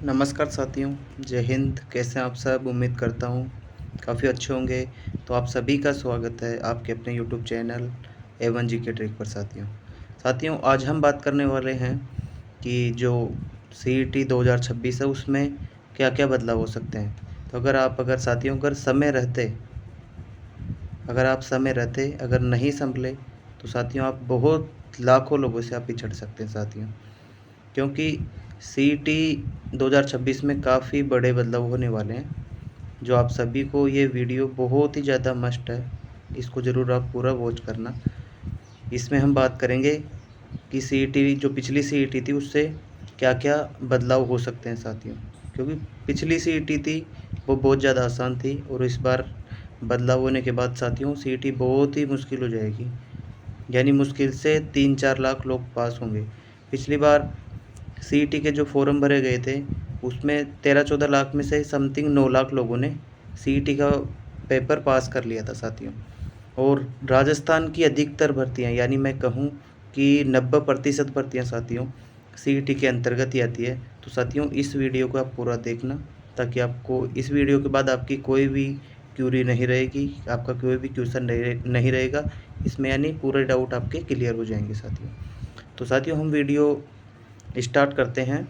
नमस्कार साथियों, जय हिंद। कैसे हैं आप सब? उम्मीद करता हूँ काफ़ी अच्छे होंगे। तो आप सभी का स्वागत है आपके अपने YouTube channel A1 GK trick पर। साथियों आज हम बात करने वाले हैं कि जो CET 2026 है उसमें क्या-क्या बदलाव हो सकते हैं। तो अगर साथियों अगर आप समय रहते अगर नहीं संभले तो साथियों आप बहुत लाखों लोगों से आप पिछड़ सकते हैं साथियों। क्योंकि CET 2026 में काफ़ी बड़े बदलाव होने वाले हैं, जो आप सभी को ये वीडियो बहुत ही ज़्यादा मस्ट है। इसको ज़रूर आप पूरा वॉच करना। इसमें हम बात करेंगे कि CET जो पिछली CET थी उससे क्या-क्या बदलाव हो सकते हैं साथियों। क्योंकि पिछली CET थी वो बहुत ज़्यादा आसान थी और इस बार बदलाव होने के बाद साथियों CET बहुत ही मुश्किल हो जाएगी। यानी मुश्किल से 3-4 लाख लोग पास होंगे। पिछली बार CET के जो फॉर्म भरे गए थे उसमें 13-14 लाख में से समथिंग 9 लाख लोगों ने CET का पेपर पास कर लिया था साथियों। और राजस्थान की अधिकतर भर्तियां यानी मैं कहूं कि 90% भर्तियां साथियों CET के अंतर्गत ही आती है। तो साथियों इस वीडियो को आप पूरा देखना ताकि आपको इस वीडियो के बाद आपकी कोई भी क्यूरी नहीं रहेगी, आपका कोई भी क्वेश्चन नहीं रहेगा इसमें, यानी पूरे डाउट आपके क्लियर हो जाएंगे साथियों। तो साथियों हम वीडियो स्टार्ट करते हैं।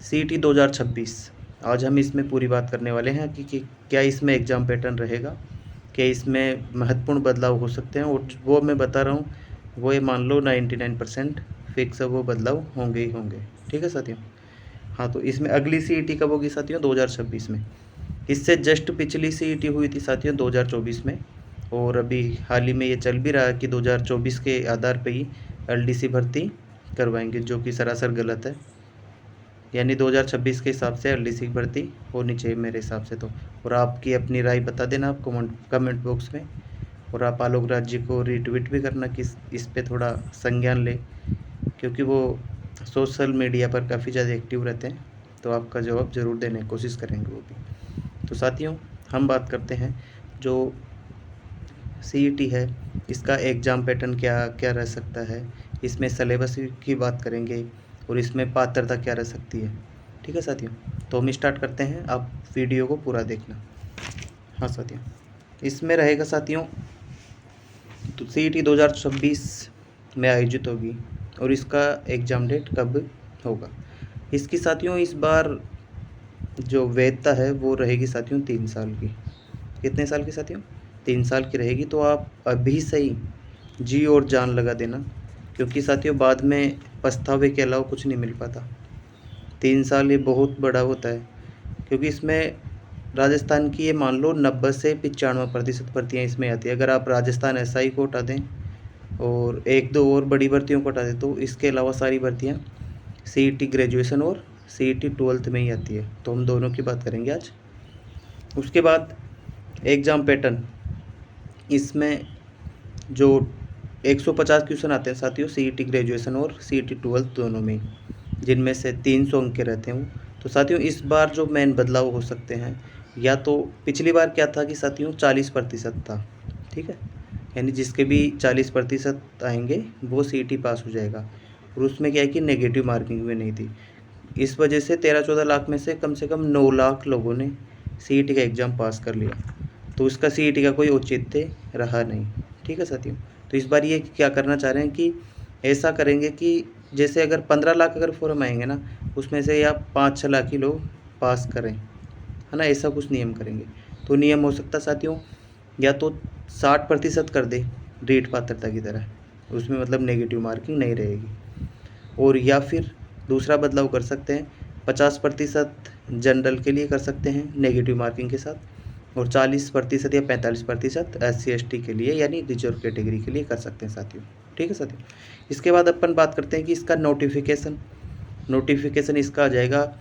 CET 2026 आज हम इसमें पूरी बात करने वाले हैं कि क्या इसमें एग्ज़ाम पैटर्न रहेगा, क्या इसमें महत्वपूर्ण बदलाव हो सकते हैं, और वो मैं बता रहा हूँ वो ये मान लो 99% फिक्स है, वो बदलाव होंगे ही होंगे। ठीक है साथियों। हाँ, तो इसमें अगली CET कब होगी साथियों? 2026 में। इससे जस्ट पिछली CET हुई थी साथियों 2024 में, और अभी हाल ही में ये चल भी रहा है कि 2024 के आधार पे ही LDC भर्ती करवाएंगे, जो कि सरासर गलत है। यानी 2026 के हिसाब से LDC की भर्ती होनी चाहिए मेरे हिसाब से तो। और आपकी अपनी राय बता देना आप कमेंट बॉक्स में, और आप आलोक राज जी को रीट्वीट भी करना कि इस पे थोड़ा संज्ञान ले, क्योंकि वो सोशल मीडिया पर काफ़ी ज़्यादा एक्टिव रहते हैं। तो आपका जवाब ज़रूर देने की कोशिश करेंगे वो भी। तो साथियों हम बात करते हैं जो CET है इसका एग्ज़ाम पैटर्न क्या क्या रह सकता है, इसमें सिलेबस की बात करेंगे और इसमें पात्रता क्या रह सकती है। ठीक है साथियों, तो हम स्टार्ट करते हैं, आप वीडियो को पूरा देखना। हाँ साथियों, इसमें रहेगा साथियों तो CET 2026 में आयोजित होगी और इसका एग्ज़ाम डेट कब होगा। इसकी साथियों इस बार जो वैधता है वो रहेगी साथियों 3 साल की। कितने साल की साथियों? 3 साल की रहेगी। तो आप अभी से ही जी और जान लगा देना, क्योंकि साथियों बाद में पछतावे के अलावा कुछ नहीं मिल पाता। 3 साल ये बहुत बड़ा होता है, क्योंकि इसमें राजस्थान की ये मान लो 90 से 95% भर्तियाँ इसमें आती है। अगर आप राजस्थान SI को हटा दें और 1-2 और बड़ी भर्तियों को हटा दें तो इसके अलावा सारी भर्तियाँ CET ग्रेजुएशन और CET 12th में ही आती है। तो हम दोनों की बात करेंगे आज। उसके बाद एग्ज़ाम पैटर्न, इसमें जो 150 क्वेश्चन आते हैं साथियों CET ग्रेजुएशन और CET 12th दोनों में, जिनमें से 300 अंक के रहते हैं। तो साथियों इस बार जो मेन बदलाव हो सकते हैं, या तो पिछली बार क्या था कि साथियों 40% था, ठीक है, यानी जिसके भी 40% आएंगे वो CET पास हो जाएगा। और उसमें क्या है कि नेगेटिव मार्किंग भी नहीं थी। इस वजह से 13-14 लाख में से कम 9 लाख लोगों ने CET का एग्ज़ाम पास कर लिया। तो उसका CET का कोई औचित्य रहा नहीं। ठीक है साथियों। तो इस बार ये क्या करना चाह रहे हैं कि ऐसा करेंगे कि जैसे अगर 15 लाख अगर फॉर्म आएंगे ना, उसमें से या 5-6 लाख ही लोग पास करें, है ना, ऐसा कुछ नियम करेंगे। तो नियम हो सकता साथियों या तो 60% कर दे रीट पात्रता की तरह, उसमें मतलब नेगेटिव मार्किंग नहीं रहेगी। और या फिर दूसरा बदलाव कर सकते हैं, 50% जनरल के लिए कर सकते हैं नेगेटिव मार्किंग के साथ, और 40% या 45% SC/ST के लिए यानी रिजर्व कैटेगरी के लिए कर सकते हैं साथियों। ठीक है साथियों। इसके बाद अपन बात करते हैं कि इसका नोटिफिकेशन इसका आ जाएगा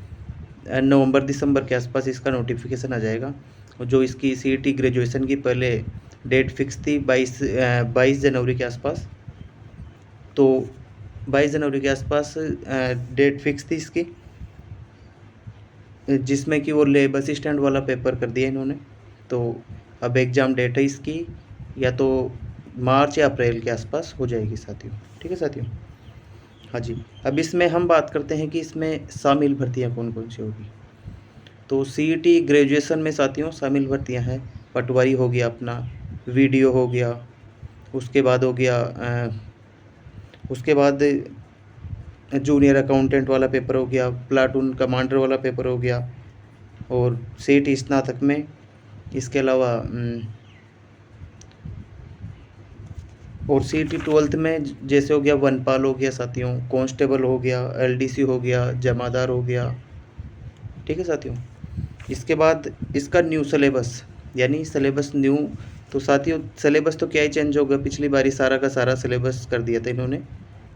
नवंबर-दिसंबर के आसपास इसका नोटिफिकेशन आ जाएगा। और जो इसकी CET ग्रेजुएशन की पहले डेट फिक्स थी 22 जनवरी के आसपास, तो 22 जनवरी के आसपास डेट फिक्स थी इसकी, जिसमें कि वो ले बस स्टैंड वाला पेपर कर दिया इन्होंने। तो अब एग्ज़ाम डेट है इसकी या तो मार्च या अप्रैल के आसपास हो जाएगी साथियों। ठीक है साथियों। हाँ जी, अब इसमें हम बात करते हैं कि इसमें शामिल भर्तियाँ कौन कौन सी होगी। तो सीईटी ग्रेजुएशन में साथियों शामिल भर्तियाँ हैं, पटवारी हो गया अपना, वीडियो हो गया, उसके बाद हो गया उसके बाद जूनियर अकाउंटेंट वाला पेपर हो गया, प्लाटून कमांडर वाला पेपर हो गया, और सीईटी स्नातक में इसके अलावा और सीईटी 12th में जैसे हो गया वनपाल हो गया साथियों, कांस्टेबल हो गया, एलडीसी हो गया, जमादार हो गया। ठीक है साथियों, इसके बाद इसका न्यू सिलेबस यानी सिलेबस न्यू, तो साथियों सिलेबस तो क्या ही चेंज होगा, पिछली बारी सारा का सारा सिलेबस कर दिया था इन्होंने,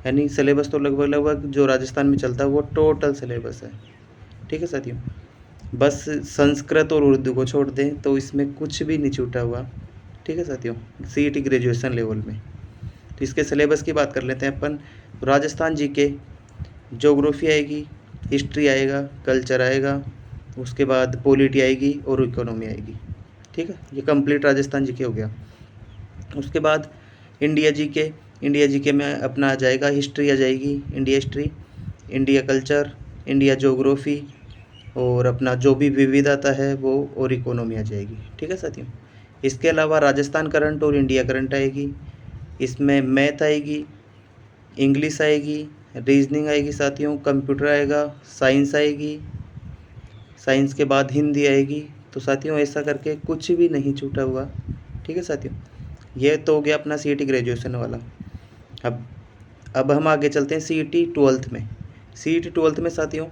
यानी सिलेबस तो लगभग जो राजस्थान में चलता है वो टोटल सिलेबस है। ठीक है साथियों, बस संस्कृत और उर्दू को छोड़ दें तो इसमें कुछ भी नहीं छूटा हुआ। ठीक है साथियों, सीईटी ग्रेजुएशन लेवल में। तो इसके सिलेबस की बात कर लेते हैं अपन। राजस्थान जीके, ज्योग्राफी आएगी, हिस्ट्री आएगा, कल्चर आएगा, उसके बाद पॉलिटी आएगी और इकोनॉमी आएगी। ठीक है, ये कंप्लीट राजस्थान जीके हो गया। उसके बाद इंडिया जीके, इंडिया जीके में अपना आ जाएगा हिस्ट्री आ जाएगी, India history, India culture, India geography, और अपना जो भी विविधता है वो, और इकोनॉमी आ जाएगी। ठीक है साथियों, इसके अलावा राजस्थान करंट और इंडिया करंट आएगी, इसमें मैथ आएगी, इंग्लिश आएगी, रीजनिंग आएगी साथियों, कंप्यूटर आएगा, साइंस आएगी, साइंस के बाद हिंदी आएगी। तो साथियों ऐसा करके कुछ भी नहीं छूटा हुआ। ठीक है साथियों, ये तो हो गया अपना सीईटी ग्रेजुएशन वाला। अब हम आगे चलते हैं सीईटी 12th में। सीईटी 12th में साथियों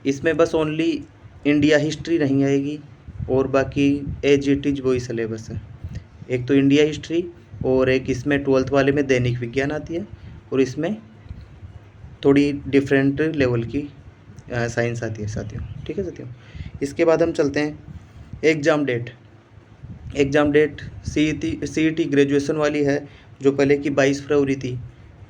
इसमें बस ओनली इंडिया हिस्ट्री नहीं आएगी, और बाकी एज इट इज वही सिलेबस है। एक तो इंडिया हिस्ट्री, और एक इसमें 12th वाले में दैनिक विज्ञान आती है, और इसमें थोड़ी डिफरेंट लेवल की साइंस आती है साथियों। ठीक है साथियों, इसके बाद हम चलते हैं exam date. Exam date CET graduation वाली है, जो पहले की 22 फरवरी थी,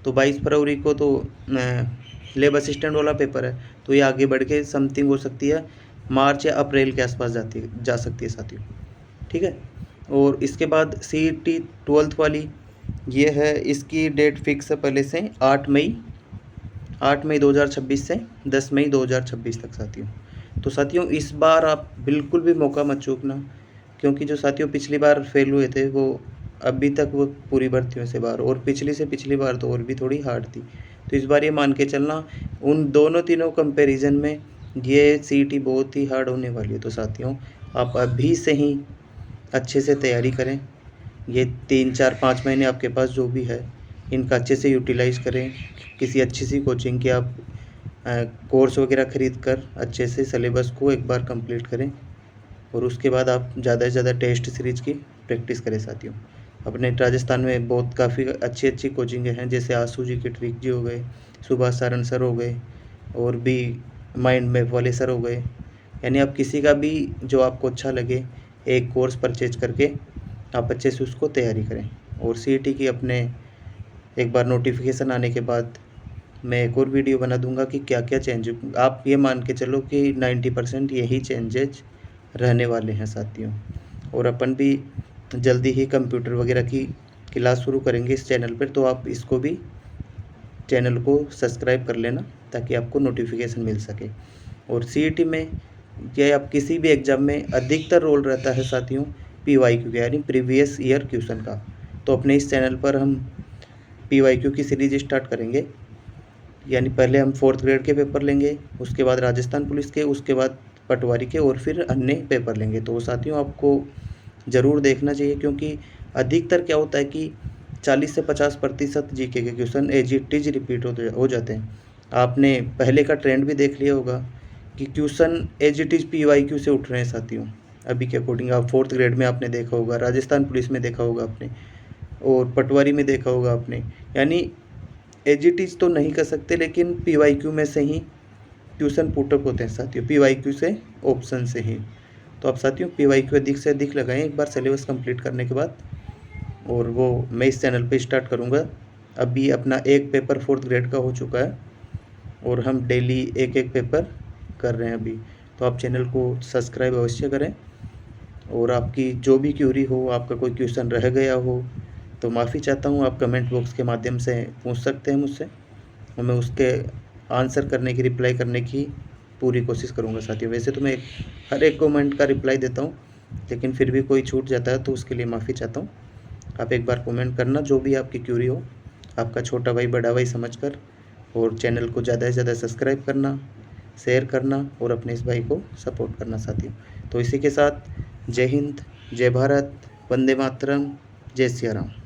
तो 22 फरवरी को तो लेब असिस्टेंट वाला पेपर है, तो ये आगे बढ़ के समथिंग हो सकती है मार्च या अप्रैल के आसपास जा सकती है साथियों। ठीक है, और इसके बाद सीईटी 12th वाली ये है, इसकी डेट फिक्स है पहले से 8 मई 2026 से 10 मई 2026 तक साथियों। तो साथियों इस बार आप बिल्कुल भी मौका मत चूकना, क्योंकि जो साथियों पिछली बार फेल हुए थे वो अभी तक वो पूरी भर्तियों से बाहर, और पिछली से पिछली बार तो और भी थोड़ी हार्ड थी। तो इस बार ये मान के चलना उन दोनों तीनों कंपैरिजन में ये सीईटी बहुत ही हार्ड होने वाली है। तो साथियों आप अभी से ही अच्छे से तैयारी करें, ये 3-4-5 महीने आपके पास जो भी है इनका अच्छे से यूटिलाइज़ करें। किसी अच्छी सी कोचिंग की आप कोर्स वगैरह ख़रीद कर अच्छे से सिलेबस को एक बार कंप्लीट करें, और उसके बाद आप ज़्यादा से ज़्यादा टेस्ट सीरीज़ की प्रैक्टिस करें साथियों। अपने राजस्थान में बहुत काफ़ी अच्छी कोचिंगें हैं, जैसे आशू जी के ट्रिक जी हो गए, सुभाष सारण सर हो गए, और भी माइंड मैप वाले सर हो गए। यानी आप किसी का भी जो आपको अच्छा लगे एक कोर्स परचेज करके आप अच्छे से उसको तैयारी करें। और सीईटी की अपने एक बार नोटिफिकेशन आने के बाद मैं एक और वीडियो बना दूंगा कि क्या क्या चेंज, आप ये मान के चलो कि 90% यही चेंजेज रहने वाले हैं साथियों। और अपन भी जल्दी ही कंप्यूटर वगैरह की क्लास शुरू करेंगे इस चैनल पर, तो आप इसको भी चैनल को सब्सक्राइब कर लेना ताकि आपको नोटिफिकेशन मिल सके। और सीईटी में या आप किसी भी एग्ज़ाम में अधिकतर रोल रहता है साथियों पीवाईक्यू का, यानी प्रीवियस ईयर क्वेश्चन का। तो अपने इस चैनल पर हम पीवाईक्यू की सीरीज स्टार्ट करेंगे, यानी पहले हम 4th ग्रेड के पेपर लेंगे, उसके बाद राजस्थान पुलिस के, उसके बाद पटवारी के, और फिर अन्य पेपर लेंगे। तो साथियों आपको ज़रूर देखना चाहिए, क्योंकि अधिकतर क्या होता है कि 40 से 50% जीके के question as it is repeat हो जाते हैं। आपने पहले का ट्रेंड भी देख लिया होगा कि question as it is PYQ से उठ रहे हैं साथियों अभी के अकॉर्डिंग। आप 4th ग्रेड में आपने देखा होगा, राजस्थान पुलिस में देखा होगा आपने, और पटवारी में देखा होगा आपने। यानी एज इट इज तो नहीं कर सकते, लेकिन पीवाईक्यू में से ही क्वेश्चन पुटअप होते हैं साथियों, पीवाईक्यू से, ऑप्शन से ही। तो आप साथियों पीवाईक्यू अधिक से अधिक लगाएं एक बार सिलेबस कंप्लीट करने के बाद, और वो मैं इस चैनल पे स्टार्ट करूँगा। अभी अपना एक पेपर 4th ग्रेड का हो चुका है, और हम डेली एक पेपर कर रहे हैं अभी। तो आप चैनल को सब्सक्राइब अवश्य करें, और आपकी जो भी क्यूरी हो, आपका कोई क्वेश्चन रह गया हो तो माफ़ी चाहता हूँ, आप कमेंट बॉक्स के माध्यम से पूछ सकते हैं मुझसे, और मैं उसके आंसर करने की, रिप्लाई करने की पूरी कोशिश करूँगा साथियों। वैसे तो मैं हर एक कमेंट का रिप्लाई देता हूँ, लेकिन फिर भी कोई छूट जाता है तो उसके लिए माफ़ी चाहता हूँ। आप एक बार कमेंट करना जो भी आपकी क्यूरी हो, आपका छोटा भाई बड़ा भाई समझकर, और चैनल को ज़्यादा से ज़्यादा सब्सक्राइब करना, शेयर करना और अपने इस भाई को सपोर्ट करना साथियों। तो इसी के साथ जय हिंद, जय भारत, वंदे मातरम, जय सिया राम।